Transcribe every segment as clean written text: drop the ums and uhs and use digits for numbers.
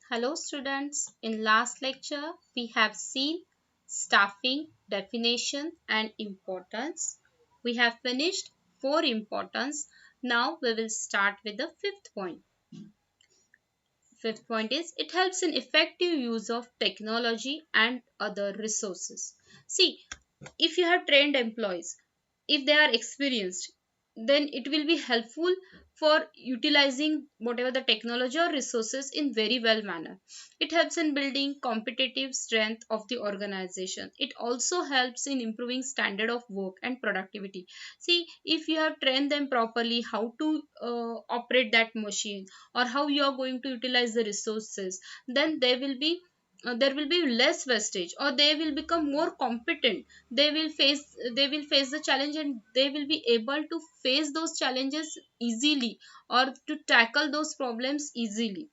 Hello students, in last lecture we have seen staffing, definition and importance. We have finished four importance. Now we will start with the fifth point. Fifth point is it helps in effective use of technology and other resources. See, if you have trained employees, if they are experienced, then it will be helpful for utilizing whatever the technology or resources in very well manner. It helps in building competitive strength of the organization. It also helps in improving standard of work and productivity. See, if you have trained them properly how to operate that machine, or how you are going to utilize the resources, then there will be less wastage, or they will become more competent. They will face the challenge, and they will be able to face those challenges easily, or to tackle those problems easily.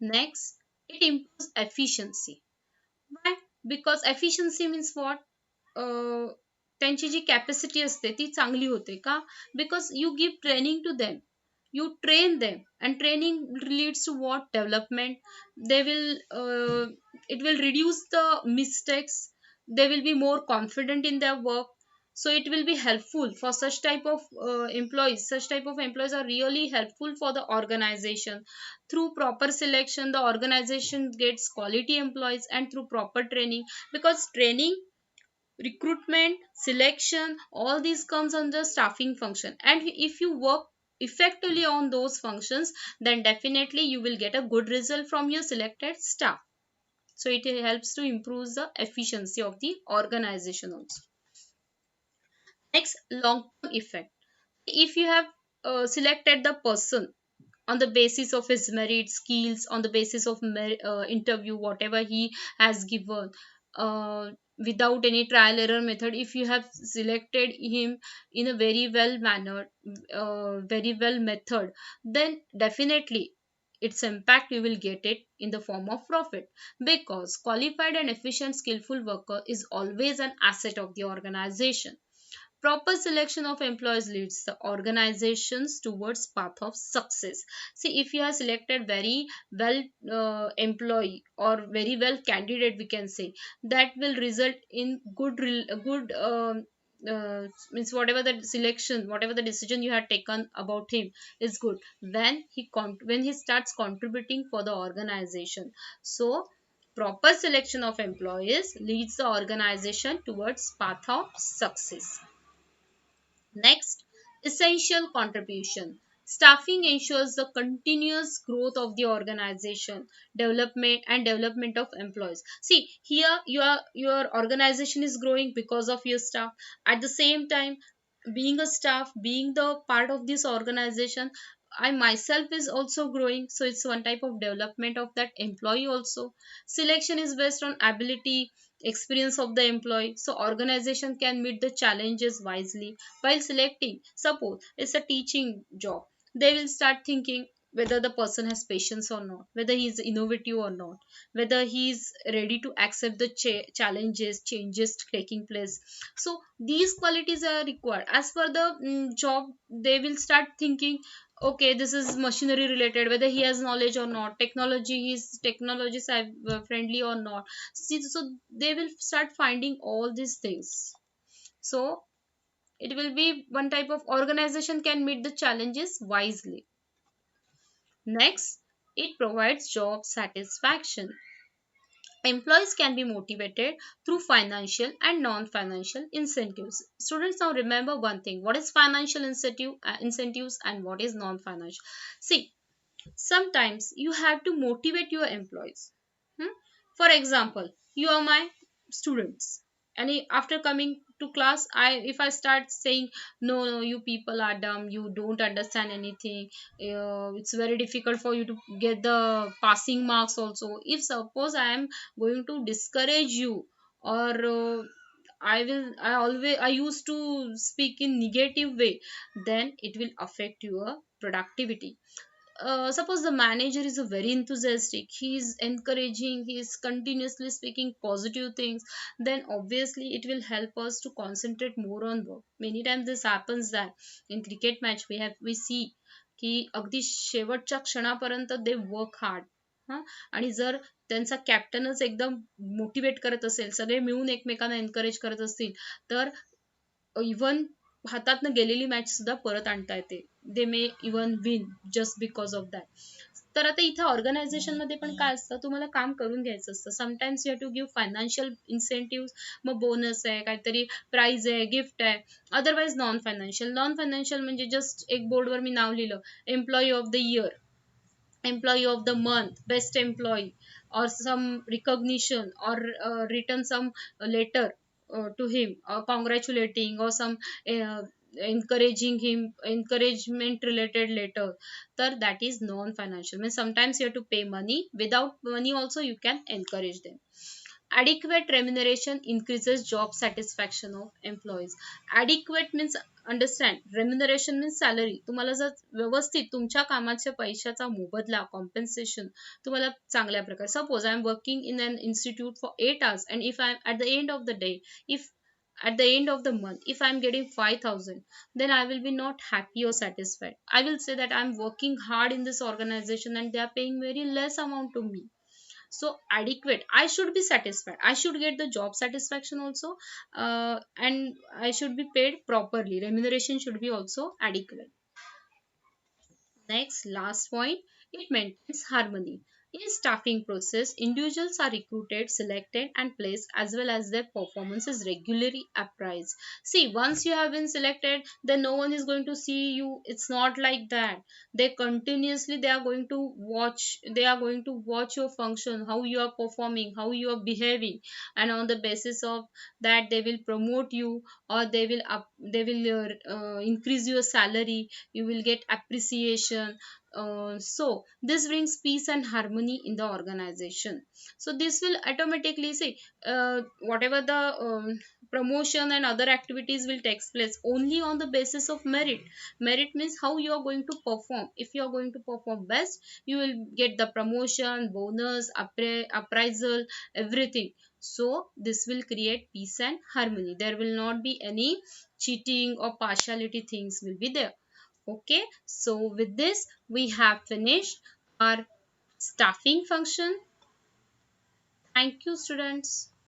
Next, it improves efficiency. Why? Because efficiency means what? त्यांची जी capacity असते ती चांगली होते का? Because you give training to them, you train them, and training leads to what? Development. They will it will reduce the mistakes. They will be more confident in their work. So it will be helpful for such type of employees. Such type of employees are really helpful for the organization. Through proper selection, the organization gets quality employees, and through proper training, because training, recruitment, selection, all these comes under staffing function. And if you work effectively on those functions, then definitely you will get a good result from your selected staff. So it helps to improve the efficiency of the organization also. Next, long term effect. If you have selected the person on the basis of his merit, skills, on the basis of interview, whatever he has given, without any trial error method, if you have selected him in a very well manner, very well method, then definitely its impact you will get it in the form of profit, because qualified and efficient skillful worker is always an asset of the organization. Proper selection of employees leads the organizations towards path of success. See, if you have selected very well employee, or very well candidate, we can say, that will result in good means whatever the selection, whatever the decision you had taken about him is good when when he starts contributing for the organization. So proper selection of employees leads the organization towards path of success. Next, essential contribution. Staffing ensures the continuous growth of the organization, development of employees. See, here your organization is growing because of your staff. At the same time, being a staff, being the part of this organization, I myself is also growing. So it's one type of development of that employee also. Selection is based on ability, experience of the employee, so organization can meet the challenges wisely while selecting. Suppose it's a teaching job, they will start thinking whether the person has patience or not, whether he is innovative or not, whether he is ready to accept the challenges, changes taking place. So these qualities are required as per the job. They will start thinking, okay, this is machinery related, whether he has knowledge or not, technology, his technologies are friendly or not. See, so they will start finding all these things. So it will be one type of organization can meet the challenges wisely. Next, it provides job satisfaction. Employees can be motivated through financial and non-financial incentives. Students, now remember one thing: what is financial incentives, and what is non-financial. See, sometimes you have to motivate your employees. Hmm? For example, you are my students, and after coming to class, if I start saying, no, no, you people are dumb, you don't understand anything, it's very difficult for you to get the passing marks also. If suppose I am going to discourage you, or I used to speak in negative way, then it will affect your productivity. Suppose the manager is a very enthusiastic, he is encouraging, he is continuously speaking positive things, then obviously it will help us to concentrate more on work. Many times this happens that in cricket match we see की अगदी शेवटच्या क्षणापर्यंत they work hard, हा. आणि जर त्यांचा कॅप्टनच एकदम motivate करत असेल, सगळे मिळून एकमेकांना एनकरेज करत असतील, तर इव्हन हातातनं गेलेली मॅच सुद्धा परत आणता येते. They may even win just because of that. तर आता इथं ऑर्गनायझेशन मध्ये पण काय असतं, तुम्हाला काम करून घ्यायचं असतं. Sometimes you have to give financial incentive, मग बोनस आहे, काहीतरी प्राइज आहे, गिफ्ट आहे. Otherwise non financial. Non financial म्हणजे जस्ट एक बोर्डवर मी नाव लिहिलं, employee of the year, employee of the month, best employee, or some recognition, or written some letter to him, or congratulating, or some uh, encouraging him, encouragement related letter. So that is non financial, means sometimes you have to pay money, without money also you can encourage them. Adequate remuneration increases job satisfaction of employees. Adequate means, understand, remuneration means salary. तुम्हाला जर व्यवस्थित तुमच्या कामाच्या पैशाचा मोबदला, compensation तुम्हाला चांगल्या प्रकारे, suppose I am working in an institute for 8 hours, and if I am at the end of the day, if at the end of the month, if I am getting 5,000, then I will be not happy or satisfied. I will say that I am working hard in this organization and they are paying very less amount to me. So adequate, I should be satisfied, I should get the job satisfaction also, and I should be paid properly, remuneration should be also adequate. Next, last point, it maintains harmony. In staffing process, individuals are recruited, selected, and placed, as well as their performance is regularly appraised. See, once you have been selected, then no one is going to see you. It's not like that. They continuously, they are going to watch. They are going to watch your function, how you are performing, how you are behaving, and on the basis of that, they will promote you, or they will increase your salary. You will get appreciation. So this brings peace and harmony in the organization. So this will automatically say, whatever the promotion and other activities will take place only on the basis of merit. Merit means how you are going to perform. If you are going to perform best, you will get the promotion, bonus, appraisal, everything. So this will create peace and harmony. There will not be any cheating or partiality things will be there. Okay, so with this we have finished our staffing function. Thank you, students.